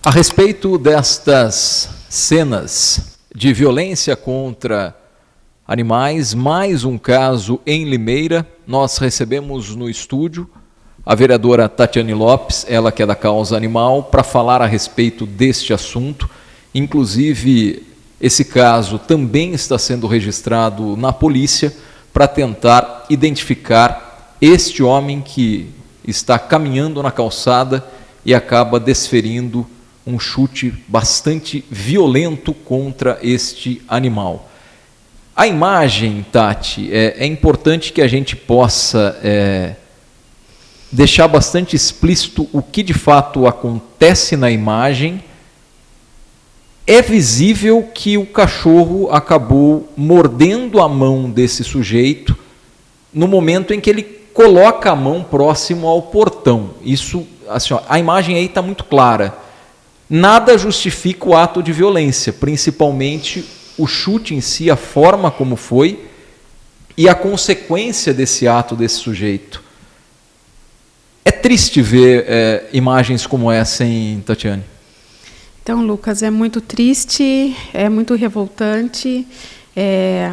A respeito destas cenas de violência contra animais, mais um caso em Limeira, nós recebemos no estúdio a vereadora Tatiane Lopes, ela que é da causa animal, para falar a respeito deste assunto. Inclusive, esse caso também está sendo registrado na polícia para tentar identificar este homem que está caminhando na calçada e acaba desferindo um chute bastante violento contra este animal. A imagem, Tati, é importante que a gente possa deixar bastante explícito o que de fato acontece na imagem. É visível que o cachorro acabou mordendo a mão desse sujeito no momento em que ele coloca a mão próximo ao portão. Isso, assim, ó, a imagem aí está muito clara. Nada justifica o ato de violência, principalmente o chute em si, a forma como foi e a consequência desse ato desse sujeito. É triste ver imagens como essa, hein, Tatiane? Então, Lucas, é muito triste, é muito revoltante.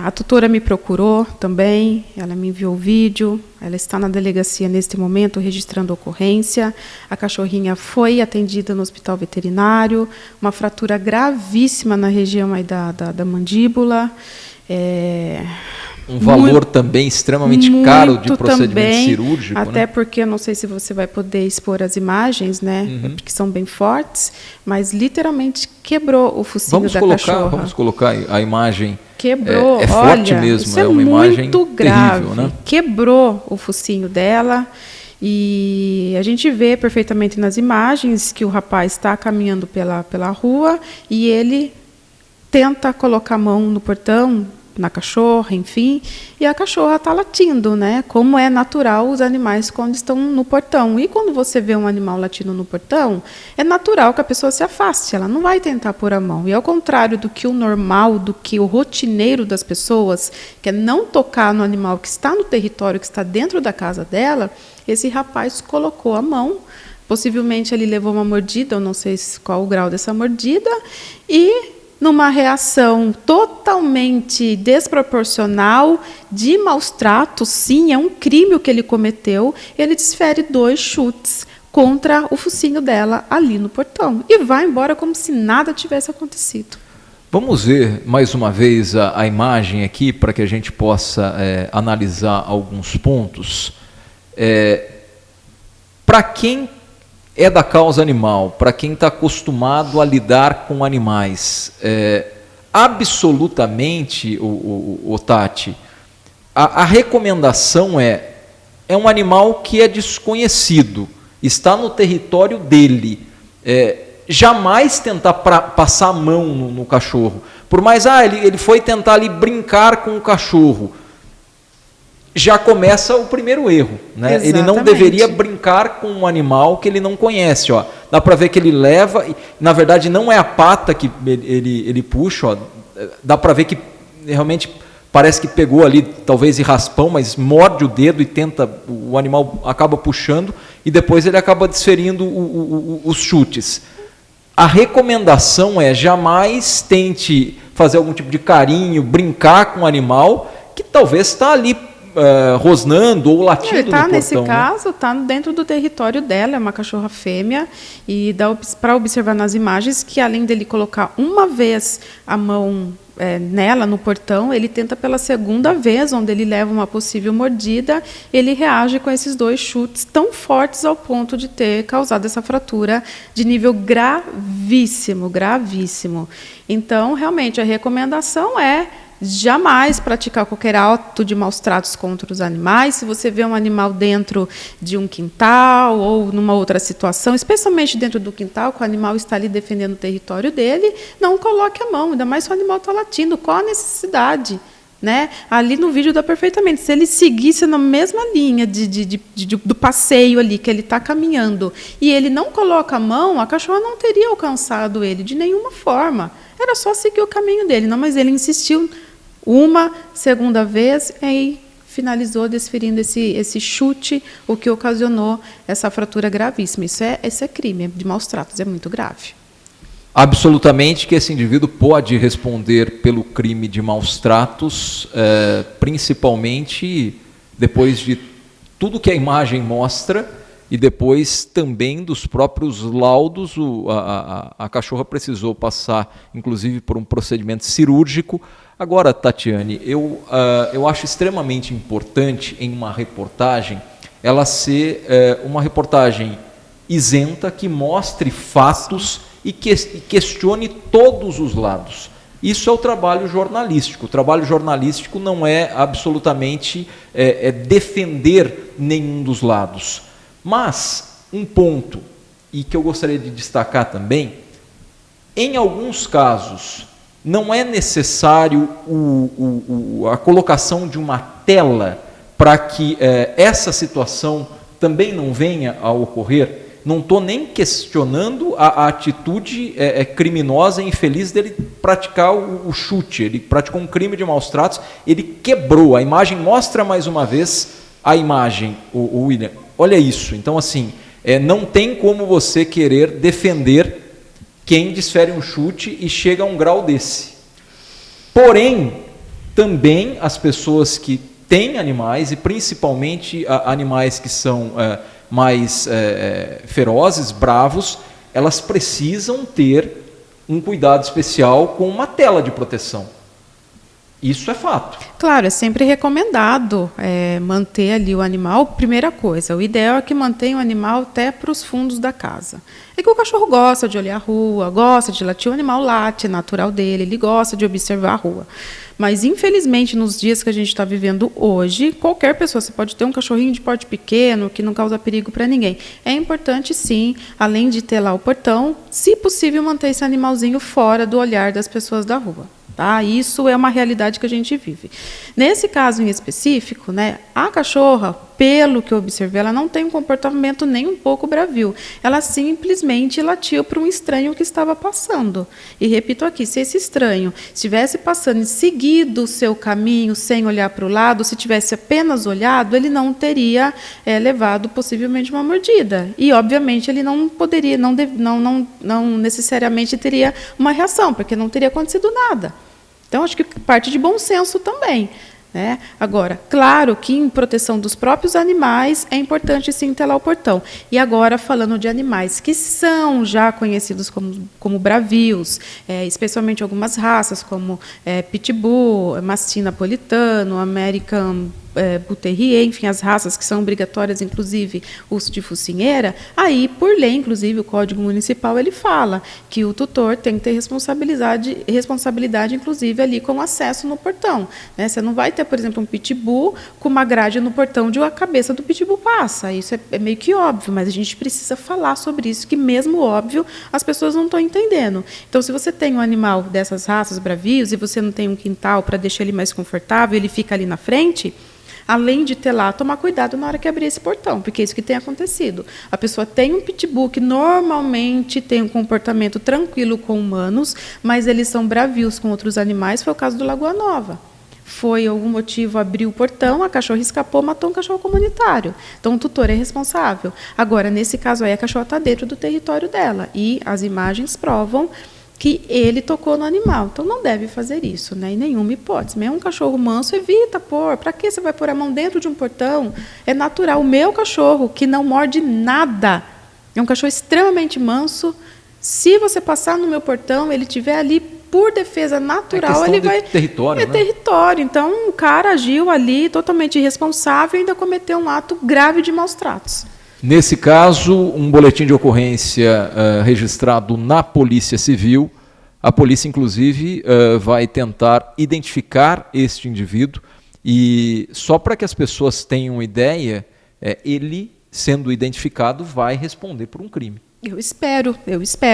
A tutora me procurou também, ela me enviou o vídeo, ela está na delegacia neste momento registrando a ocorrência. A cachorrinha foi atendida no hospital veterinário, uma fratura gravíssima na região aí da mandíbula. Um valor também extremamente caro de procedimento também, cirúrgico. Até né? Porque eu não sei se você vai poder expor as imagens, né? Porque são bem fortes, mas literalmente quebrou o focinho da cachorra. Vamos colocar a imagem. Quebrou, é forte mesmo, isso é uma imagem muito grave, terrível, né? Quebrou o focinho dela e a gente vê perfeitamente nas imagens que o rapaz está caminhando pela rua e ele tenta colocar a mão no portão, na cachorra, enfim, e a cachorra está latindo, né? Como é natural os animais quando estão no portão. E quando você vê um animal latindo no portão, é natural que a pessoa se afaste, ela não vai tentar pôr a mão. E ao contrário do que o normal, do que o rotineiro das pessoas, que é não tocar no animal que está no território, que está dentro da casa dela, esse rapaz colocou a mão, possivelmente ele levou uma mordida, eu não sei qual o grau dessa mordida, e numa reação totalmente desproporcional, de maus tratos, sim, é um crime o que ele cometeu, ele desfere 2 chutes contra o focinho dela ali no portão e vai embora como se nada tivesse acontecido. Vamos ver mais uma vez a imagem aqui para que a gente possa analisar alguns pontos. Para quem é da causa animal, para quem está acostumado a lidar com animais, absolutamente, o Tati, a recomendação é um animal que é desconhecido, está no território dele, jamais tentar passar a mão no cachorro, por mais, ele foi tentar ali brincar com o cachorro, já começa o primeiro erro, né? Ele não deveria brincar com um animal que ele não conhece, ó. Dá para ver que ele leva, na verdade não é a pata que ele puxa, ó. Dá para ver que realmente parece que pegou ali, talvez de raspão, mas morde o dedo e tenta, o animal acaba puxando e depois ele acaba desferindo os chutes. A recomendação é jamais tente fazer algum tipo de carinho, brincar com o animal que talvez está ali rosnando ou latindo no portão. Nesse caso, está dentro do território dela, é uma cachorra fêmea, e dá para observar nas imagens que, além dele colocar uma vez a mão nela, no portão, ele tenta pela segunda vez, onde ele leva uma possível mordida, ele reage com esses 2 chutes tão fortes ao ponto de ter causado essa fratura de nível gravíssimo, gravíssimo. Então, realmente, a recomendação é jamais praticar qualquer ato de maus tratos contra os animais. Se você vê um animal dentro de um quintal ou numa outra situação, especialmente dentro do quintal, que o animal está ali defendendo o território dele, não coloque a mão, ainda mais se o animal está latindo. Qual a necessidade? Né? Ali no vídeo dá perfeitamente. Se ele seguisse na mesma linha do passeio ali, que ele está caminhando, e ele não coloca a mão, a cachorra não teria alcançado ele de nenhuma forma. Era só seguir o caminho dele. Não, mas ele insistiu uma segunda vez e finalizou desferindo esse chute, o que ocasionou essa fratura gravíssima. Isso é crime de maus tratos, é muito grave. Absolutamente que esse indivíduo pode responder pelo crime de maus tratos, principalmente depois de tudo que a imagem mostra e depois também dos próprios laudos. A cachorra precisou passar, inclusive, por um procedimento cirúrgico. Agora, Tatiane, eu acho extremamente importante em uma reportagem ela ser uma reportagem isenta, que mostre fatos e questione todos os lados. Isso é o trabalho jornalístico. O trabalho jornalístico não é absolutamente defender nenhum dos lados. Mas um ponto, e que eu gostaria de destacar também, em alguns casos não é necessário a colocação de uma tela para que essa situação também não venha a ocorrer. Não estou nem questionando a atitude criminosa e infeliz dele praticar o chute. Ele praticou um crime de maus tratos, ele quebrou. A imagem mostra mais uma vez a imagem, o William. Olha isso. Então, assim, não tem como você querer defender quem desfere um chute e chega a um grau desse. Porém, também as pessoas que têm animais, e principalmente animais que são mais ferozes, bravos, elas precisam ter um cuidado especial com uma tela de proteção. Isso é fato. Claro, é sempre recomendado manter ali o animal. Primeira coisa, o ideal é que mantenha o animal até para os fundos da casa. É que o cachorro gosta de olhar a rua, gosta de latir, o animal late, é natural dele, ele gosta de observar a rua. Mas, infelizmente, nos dias que a gente está vivendo hoje, qualquer pessoa, você pode ter um cachorrinho de porte pequeno, que não causa perigo para ninguém. É importante, sim, além de ter lá o portão, se possível, manter esse animalzinho fora do olhar das pessoas da rua. Tá? Isso é uma realidade que a gente vive. Nesse caso em específico, né, a cachorra, pelo que eu observei, ela não tem um comportamento nem um pouco bravio. Ela simplesmente latiu para um estranho que estava passando. E repito aqui, se esse estranho estivesse passando e seguido o seu caminho, sem olhar para o lado, se tivesse apenas olhado, ele não teria levado possivelmente uma mordida. E, obviamente, ele não poderia, não necessariamente teria uma reação, porque não teria acontecido nada. Então, acho que parte de bom senso também. Né? Agora, claro que em proteção dos próprios animais é importante sim ter lá o portão. E agora, falando de animais que são já conhecidos como bravios, especialmente algumas raças, como Pitbull, Mastim Napolitano, American Bull Terrier, enfim, as raças que são obrigatórias, inclusive, o uso de focinheira, aí, por lei, inclusive, o Código Municipal, ele fala que o tutor tem que ter responsabilidade, inclusive, ali com acesso no portão. Né? Você não vai ter, por exemplo, um pitbull com uma grade no portão onde a cabeça do pitbull passa. Isso é meio que óbvio, mas a gente precisa falar sobre isso, que mesmo óbvio, as pessoas não estão entendendo. Então, se você tem um animal dessas raças bravios e você não tem um quintal para deixar ele mais confortável, ele fica ali na frente, além de ter lá, tomar cuidado na hora que abrir esse portão, porque é isso que tem acontecido. A pessoa tem um pitbull que normalmente tem um comportamento tranquilo com humanos, mas eles são bravios com outros animais. Foi o caso do Lagoa Nova. Foi algum motivo, abriu o portão, a cachorra escapou, matou um cachorro comunitário. Então, o tutor é responsável. Agora, nesse caso aí, a cachorra está dentro do território dela, e as imagens provam que ele tocou no animal. Então, não deve fazer isso, né? Em nenhuma hipótese. Mesmo um cachorro manso, evita pôr. Para que você vai pôr a mão dentro de um portão? É natural. O meu cachorro, que não morde nada, é um cachorro extremamente manso. Se você passar no meu portão, ele estiver ali por defesa natural, ele vai... território, é, né? Território. Então, o cara agiu ali totalmente irresponsável e ainda cometeu um ato grave de maus tratos. Nesse caso, um boletim de ocorrência registrado na Polícia Civil. A polícia, inclusive, vai tentar identificar este indivíduo. E só para que as pessoas tenham ideia, ele, sendo identificado, vai responder por um crime. Eu espero,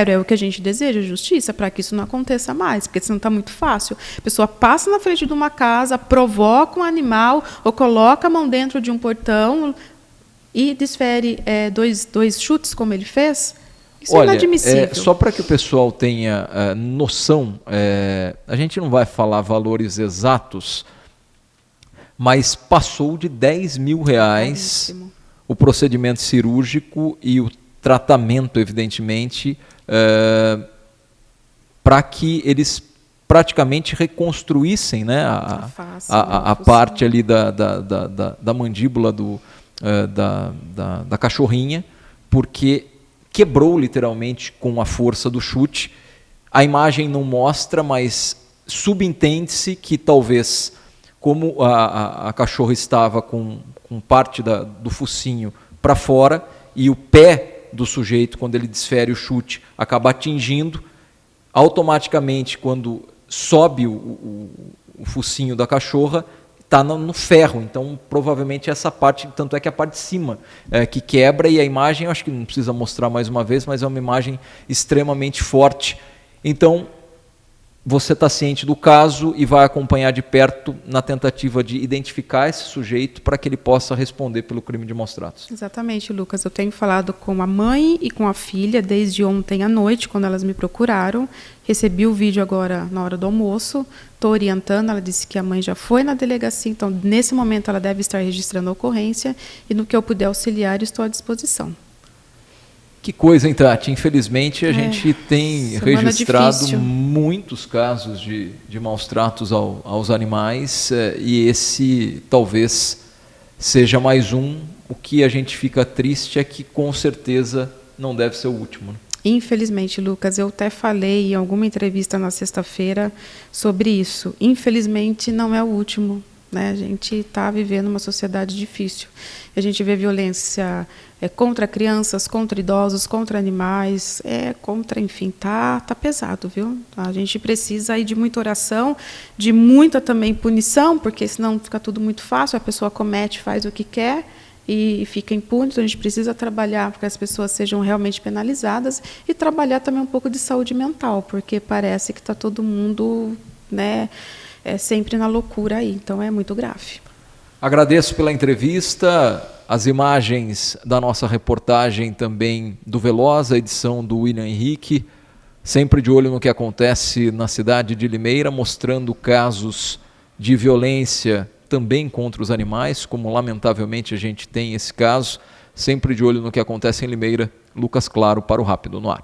é o que a gente deseja, justiça, para que isso não aconteça mais, porque senão está muito fácil. A pessoa passa na frente de uma casa, provoca um animal, ou coloca a mão dentro de um portão e desfere dois chutes, como ele fez. Isso é inadmissível. Só para que o pessoal tenha noção, a gente não vai falar valores exatos, mas passou de R$10 mil o procedimento cirúrgico e o tratamento, evidentemente, para que eles praticamente reconstruíssem, né, a parte ali da mandíbula da cachorrinha, porque quebrou literalmente com a força do chute. A imagem não mostra, mas subentende-se que talvez, como a cachorra estava com parte do focinho para fora e o pé do sujeito, quando ele desfere o chute, acaba atingindo, automaticamente, quando sobe o focinho da cachorra, está no ferro. Então, provavelmente, essa parte, tanto é que a parte de cima que quebra, e a imagem, eu acho que não precisa mostrar mais uma vez, mas é uma imagem extremamente forte. Então, você está ciente do caso e vai acompanhar de perto na tentativa de identificar esse sujeito para que ele possa responder pelo crime de maus-tratos. Exatamente, Lucas. Eu tenho falado com a mãe e com a filha desde ontem à noite, quando elas me procuraram. Recebi o vídeo agora na hora do almoço. Estou orientando. Ela disse que a mãe já foi na delegacia, então nesse momento ela deve estar registrando a ocorrência e no que eu puder auxiliar estou à disposição. Que coisa, hein, Tati? Infelizmente, a gente tem registrado difícil. Muitos casos de maus-tratos aos animais, e esse talvez seja mais um. O que a gente fica triste é que, com certeza, não deve ser o último, né? Infelizmente, Lucas, eu até falei em alguma entrevista na sexta-feira sobre isso. Infelizmente, não é o último, né? A gente está vivendo uma sociedade difícil. A gente vê violência contra crianças, contra idosos, contra animais, enfim, tá pesado, viu? A gente precisa aí de muita oração, de muita também punição, porque senão fica tudo muito fácil, a pessoa comete, faz o que quer e fica impune. Então a gente precisa trabalhar para que as pessoas sejam realmente penalizadas e trabalhar também um pouco de saúde mental, porque parece que está todo mundo, né, sempre na loucura aí, então é muito grave. Agradeço pela entrevista, as imagens da nossa reportagem também do Veloz, a edição do William Henrique, sempre de olho no que acontece na cidade de Limeira, mostrando casos de violência também contra os animais, como lamentavelmente a gente tem esse caso, sempre de olho no que acontece em Limeira. Lucas Claro para o Rápido no Ar.